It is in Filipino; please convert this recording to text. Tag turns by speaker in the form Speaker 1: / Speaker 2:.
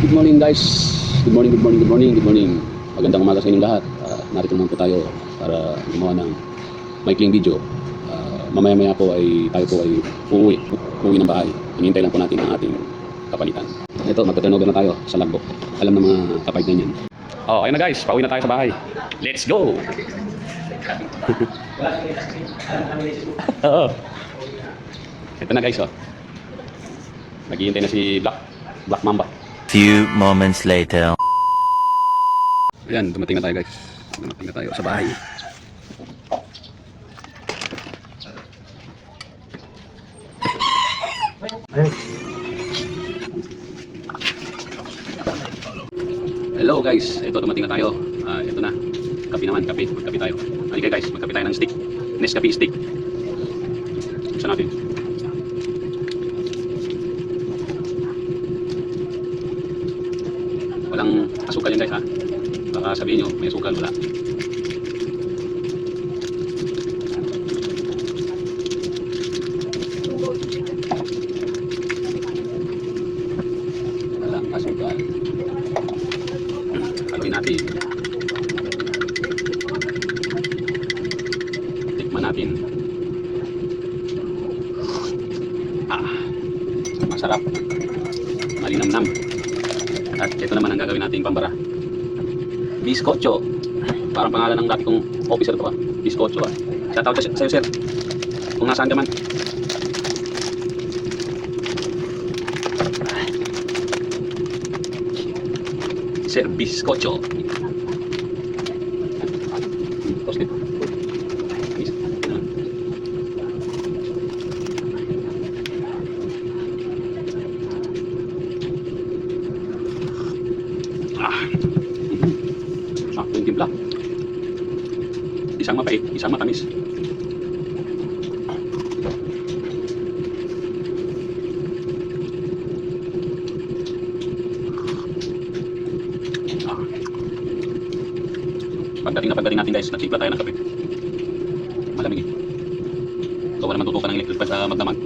Speaker 1: Good morning guys. Good morning, good morning, good morning, good morning. Magandang umaga sa inyong lahat. Narito naman po tayo para gumawa ng maikling video. Mamaya-maya po ay tayo po ay uuwi ng bahay. Hinihintay lang po natin ang ating kapalitan. Ito, magta-turnover na tayo sa logbook. Alam ng mga kapag na yan. Oh, ayun na guys, pauwi na tayo sa bahay. Let's go! Ito na guys, oh. Naghihintay na si Black Mamba.
Speaker 2: Few moments later.
Speaker 1: Ayan, dumating na tayo guys. Dumating na tayo sa bahay. Hello guys, ito dumating na tayo. Ito na. Kape naman, kape. Magkape tayo. Halika guys, magkape tayo ng stick. Nescafe stick. Buksan natin. Walang asukal yan guys ha. Baka sabihin nyo may asukal, wala. Walang asukal. Haluin natin. Tikman natin. Masarap. Malinamnam. At ito naman ang gagawin nating pambara. Bizcocho. Parang pangalan ng dati kong officer to Bizcocho Shoutout sa iyo sir. Kung nasaan ka man. Sir Bizcocho. Toast it. Sakto yung timpla. Isang mapait, isang matamis. Pagdating natin guys, nagtimpla tayo ng kape. Malamig eh. Ikaw naman tutukan ng electric pan sa magdamag.